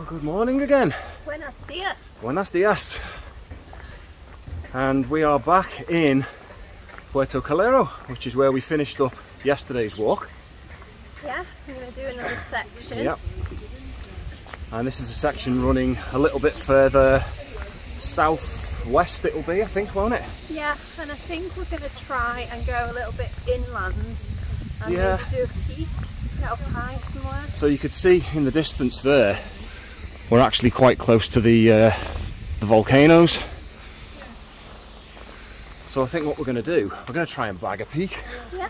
Good morning again. Buenos dias. Buenos dias. And we are back in Puerto Calero, which is where we finished up yesterday's walk. Yeah, I'm going to do another section. Yep. And this is a section running a little bit further southwest, it'll be, I think, won't it? Yeah, and I think we're going to try and go a little bit inland and yeah, maybe do a peak, get up high somewhere. So you could see in the distance there, we're actually quite close to the volcanoes. So I think what we're going to do, we're going to try and bag a peak. Yeah.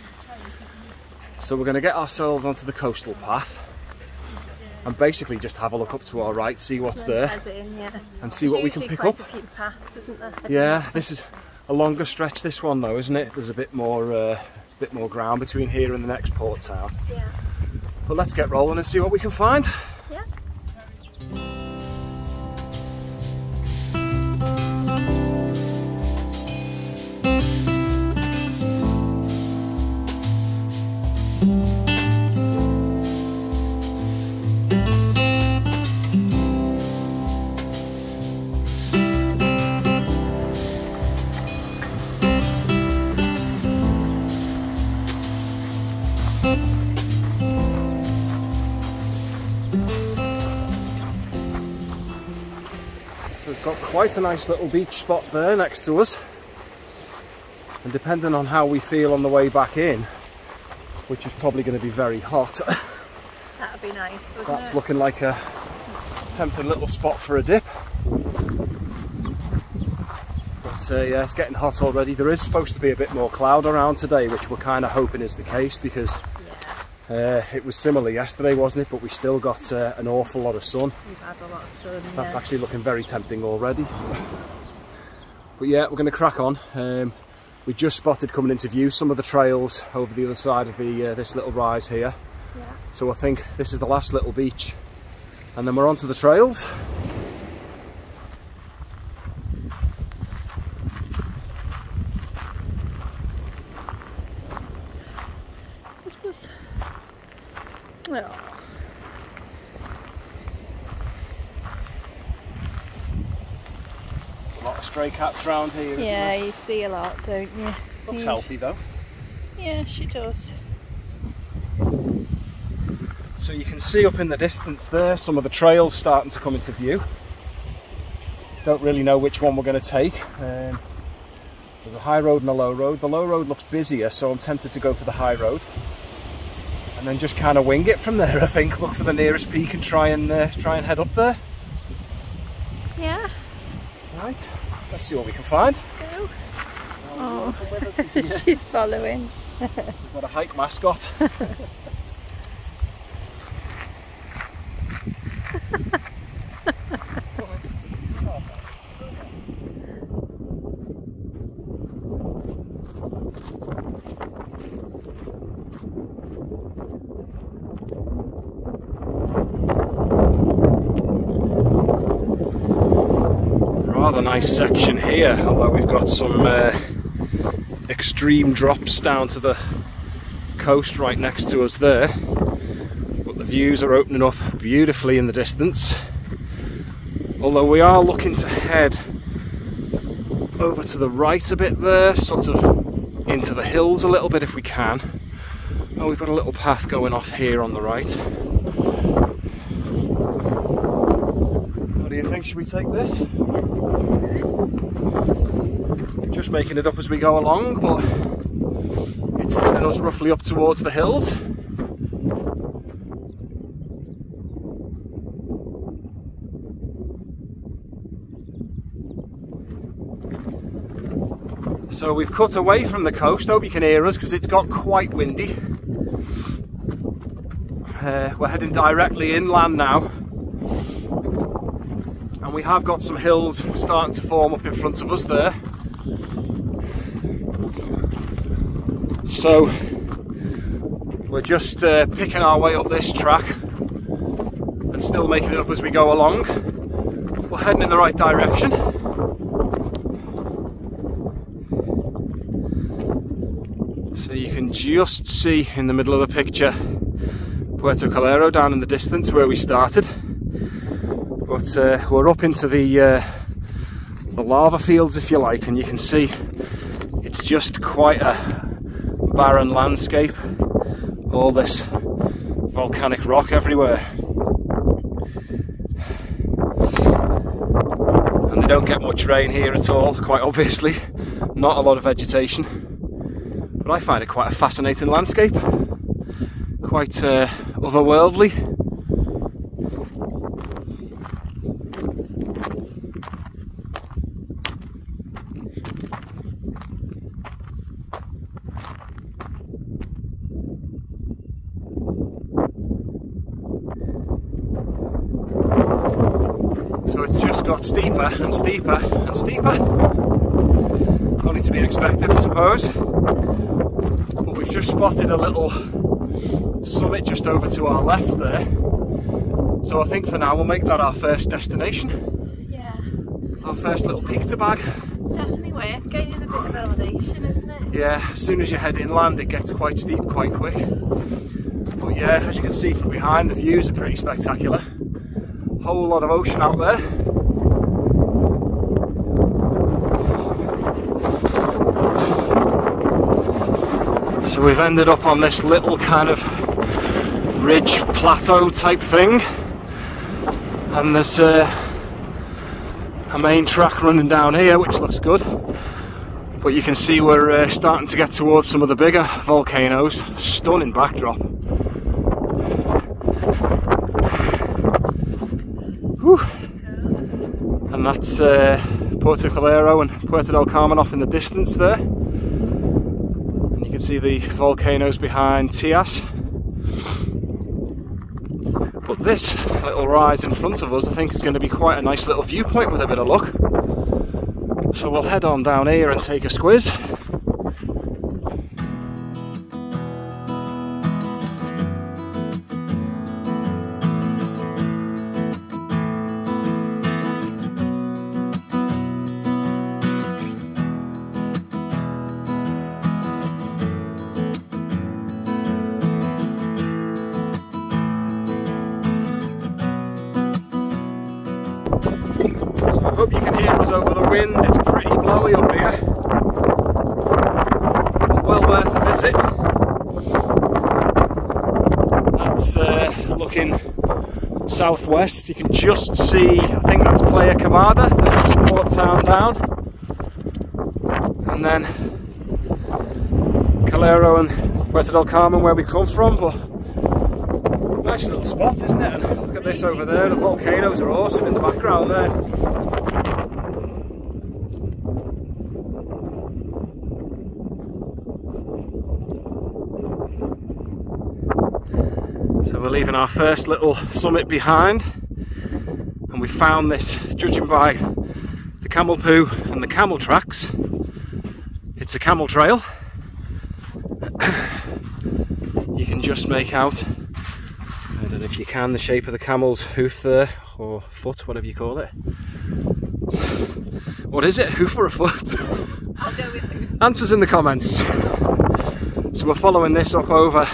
So we're going to get ourselves onto the coastal path and basically just have a look up to our right, see what's there, and see what we can pick up. There's usually quite a few paths, isn't there? Yeah, this is a longer stretch, this one though, isn't it? There's a bit more ground between here and the next port town. Yeah. But let's get rolling and see what we can find. Yeah. So we've got quite a nice little beach spot there next to us, and depending on how we feel on the way back in, which is probably going to be very hot, That'd be nice, wouldn't that's it? looking like a tempting little spot for a dip. But yeah, it's getting hot already. There is supposed to be a bit more cloud around today, which we're kind of hoping is the case, because it was similar yesterday, wasn't it? But we still got an awful lot of sun. We've had a lot of sun. That's actually looking very tempting already. But yeah, we're going to crack on. We just spotted coming into view some of the trails over the other side of the this little rise here. Yeah. So I think this is the last little beach, and then we're onto the trails. Oh. A lot of stray cats around here. Isn't there? You see a lot, don't you? Looks healthy though. Yeah, she does. So you can see up in the distance there some of the trails starting to come into view. Don't really know which one we're going to take. There's a high road and a low road. The low road looks busier, so I'm tempted to go for the high road. And then just kind of wing it from there, I think. Look for the nearest peak and try and head up there. Yeah. Right, let's see what we can find. Let's go. Oh, she's following. We've got a hike mascot. Rather nice section here, although we've got some extreme drops down to the coast right next to us there, but the views are opening up beautifully in the distance, although we are looking to head over to the right a bit there, sort of into the hills a little bit if we can. Oh, we've got a little path going off here on the right. What do you think? Should we take this? Just making it up as we go along, but it's heading us roughly up towards the hills. So we've cut away from the coast. Hope you can hear us because it's got quite windy. We're heading directly inland now, and we have got some hills starting to form up in front of us there. So we're just picking our way up this track and still making it up as we go along. We're heading in the right direction. So you can just see in the middle of the picture Puerto Calero down in the distance where we started. But we're up into the lava fields, if you like, and you can see it's just quite a barren landscape. All this volcanic rock everywhere. And they don't get much rain here at all, quite obviously. Not a lot of vegetation. But I find it quite a fascinating landscape. Quite otherworldly. So it's just got steeper and steeper and steeper. Only to be expected, I suppose. But we've just spotted a little summit just over to our left there. So I think for now we'll make that our first destination. Yeah. Our first little peak to bag. It's definitely worth gaining a bit of elevation, isn't it? Yeah, as soon as you head inland it gets quite steep quite quick. But yeah, as you can see from behind, the views are pretty spectacular. Whole lot of ocean out there. So we've ended up on this little kind of ridge plateau type thing, and there's a main track running down here which looks good, but you can see we're starting to get towards some of the bigger volcanoes. Stunning backdrop. Whew. And that's Puerto Calero and Puerto del Carmen off in the distance there. And you can see the volcanoes behind Tias. But this little rise in front of us I think is going to be quite a nice little viewpoint with a bit of luck. So we'll head on down here and take a squiz. I hope you can hear us over the wind. It's pretty blowy up here. Well worth a visit. That's looking southwest. You can just see, I think that's Playa Camada, the next port town down. And then Calero and Puerto del Carmen where we come from. But nice little spot, isn't it? And look at this over there. The volcanoes are awesome in the background there. So we're leaving our first little summit behind, and we found this, judging by the camel poo and the camel tracks, it's a camel trail. You can just make out, I don't know if you can, the shape of the camel's hoof there, or foot, whatever you call it. What is it, hoof or a foot? I'll go with hoof. Answers in the comments. So we're following this up over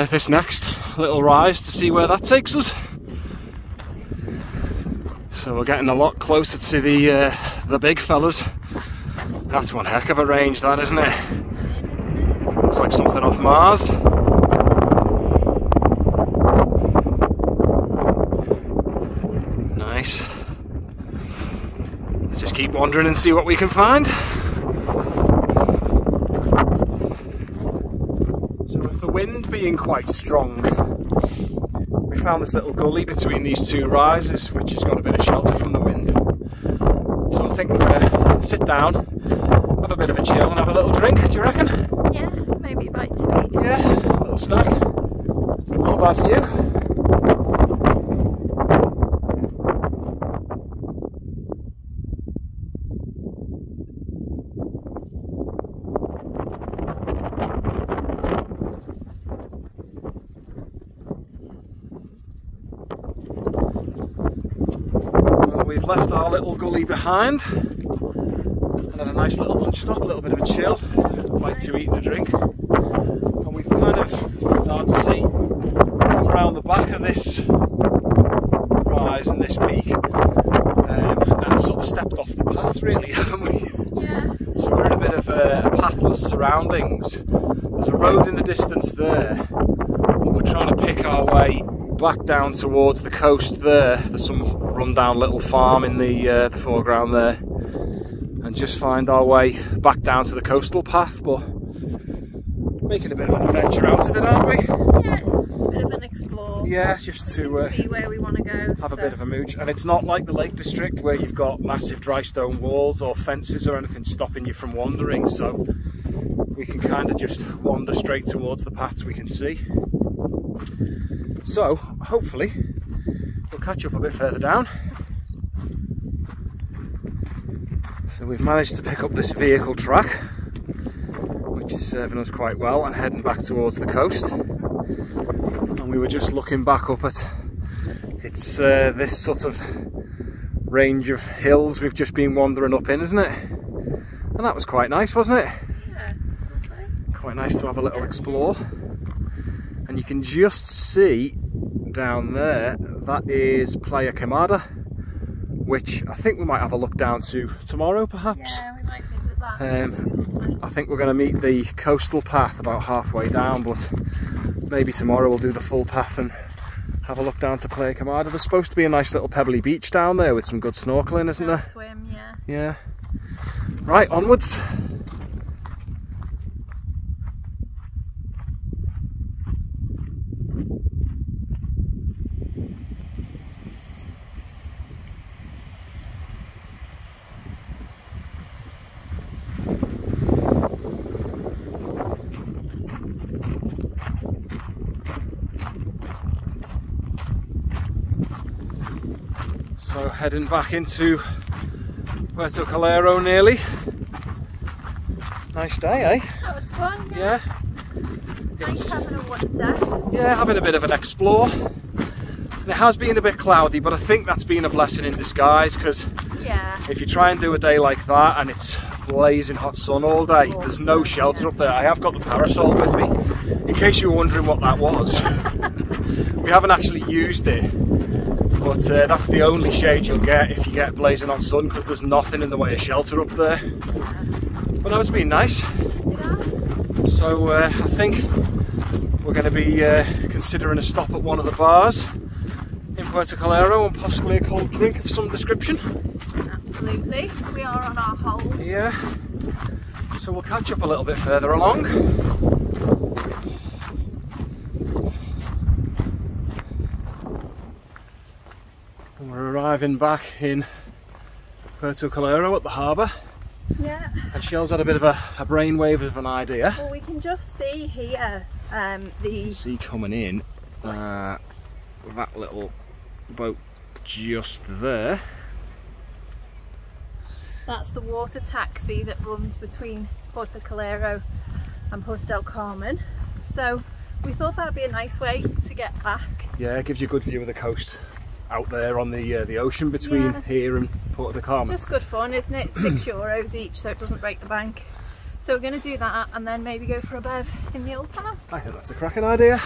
this next little rise to see where that takes us. So we're getting a lot closer to the big fellas. That's one heck of a range, that, isn't it? Looks like something off Mars. Nice. Let's just keep wandering and see what we can find. So with the wind being quite strong, we found this little gully between these two rises which has got a bit of shelter from the wind. So I think we're going to sit down, have a bit of a chill and have a little drink, do you reckon? Yeah, maybe a bite to eat. Yeah, a little snack. Not bad for you. We've left our little gully behind and had a nice little lunch stop, a little bit of a chill, like to eat and a drink. And we've kind of, it's hard to see, come around the back of this rise horizon this week, and sort of stepped off the path really, haven't we? Yeah. So we're in a bit of pathless surroundings. There's a road in the distance there, but we're trying to pick our way back down towards the coast there. There's some rundown little farm in the foreground there, and just find our way back down to the coastal path, but making a bit of an adventure out of it, aren't we? Yeah, a bit of an explore. Yeah, just to see where we want to go. have a bit of a mooch. And it's not like the Lake District where you've got massive dry stone walls or fences or anything stopping you from wandering, so we can kind of just wander straight towards the paths we can see. So hopefully we'll catch up a bit further down. So we've managed to pick up this vehicle track, which is serving us quite well, and heading back towards the coast. And we were just looking back up at this sort of range of hills we've just been wandering up in, isn't it? And that was quite nice, wasn't it? Yeah, absolutely. Quite nice to have a little explore. And you can just see down there, that is Playa Quemada, which I think we might have a look down to tomorrow perhaps. Yeah, we might visit that. I think we're going to meet the coastal path about halfway down, but maybe tomorrow we'll do the full path and have a look down to Playa Quemada. There's supposed to be a nice little pebbly beach down there with some good snorkeling, isn't there? Swim, yeah. Yeah. Right, onwards. So heading back into Puerto Calero nearly. Nice day, eh? That was fun. Yeah. Nice having a wander. Yeah, having a bit of an explore. And it has been a bit cloudy, but I think that's been a blessing in disguise, because yeah, if you try and do a day like that and it's blazing hot sun all day, there's no shelter up there. I have got the parasol with me, in case you were wondering what that was. We haven't actually used it, but that's the only shade you'll get if you get blazing hot sun, because there's nothing in the way of shelter up there. But no, it's been nice. So I think we're going to be considering a stop at one of the bars in Puerto Calero and possibly a cold drink of some description. Absolutely, we are on our holes. Yeah, so we'll catch up a little bit further along. And we're arriving back in Puerto Calero at the harbour. Yeah. And Shell's had a bit of a brainwave of an idea. Well, we can just see here the See coming in that little boat just there. That's the water taxi that runs between Puerto Calero and Puerto del Carmen. So we thought that'd be a nice way to get back. Yeah, it gives you a good view of the coast out there on the ocean between here and Puerto del Carmen. It's just good fun, isn't it? €6 each, so it doesn't break the bank. So we're going to do that and then maybe go for a bev in the old town. I think that's a cracking idea.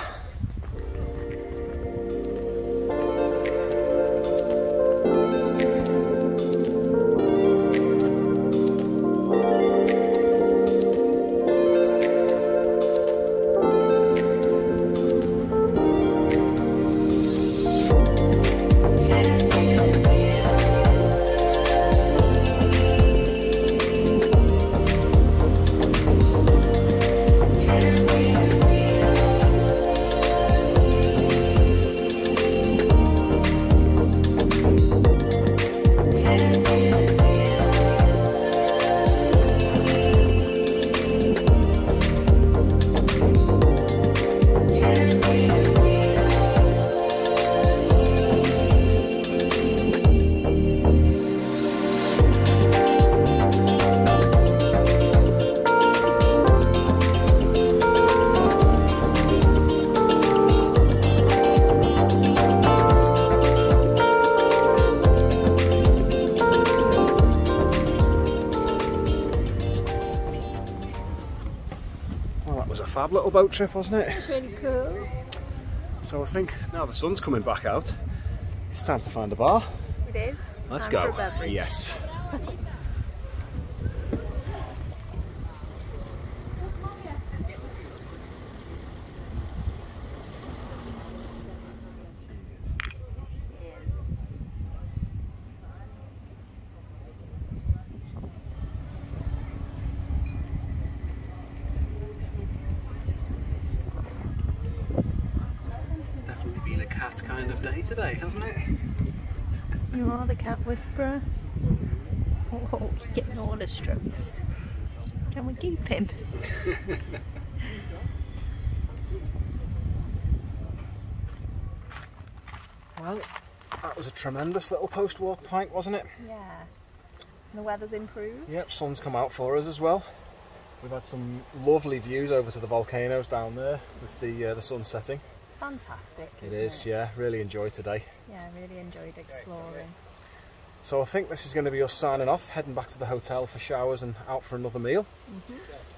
Fab little boat trip, wasn't it? It's really cool. So I think now the sun's coming back out, It's time to find a bar. It is. Let's Time go. for a beverage. Yes. Been a cat kind of day today, hasn't it? You are the cat whisperer. Oh, he's getting all the strokes. Can we keep him? Well, that was a tremendous little post-walk pint, wasn't it? Yeah. And the weather's improved. Yep, sun's come out for us as well. We've had some lovely views over to the volcanoes down there with the sun setting. It's fantastic. It is, yeah. Really enjoyed today. Yeah, really enjoyed exploring. So I think this is going to be us signing off, heading back to the hotel for showers and out for another meal.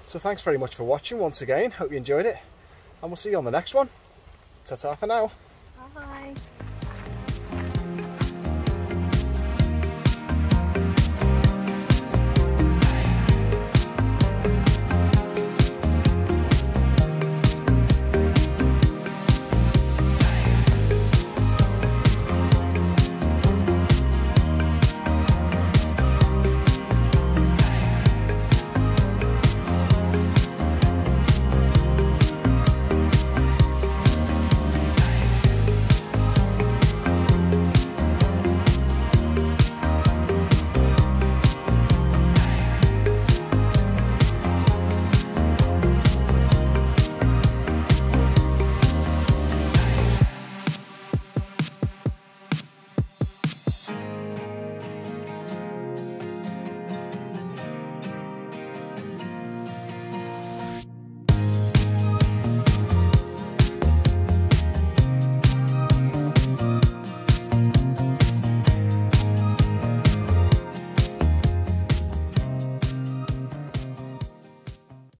So thanks very much for watching once again. Hope you enjoyed it. And we'll see you on the next one. Ta-ta for now. Bye.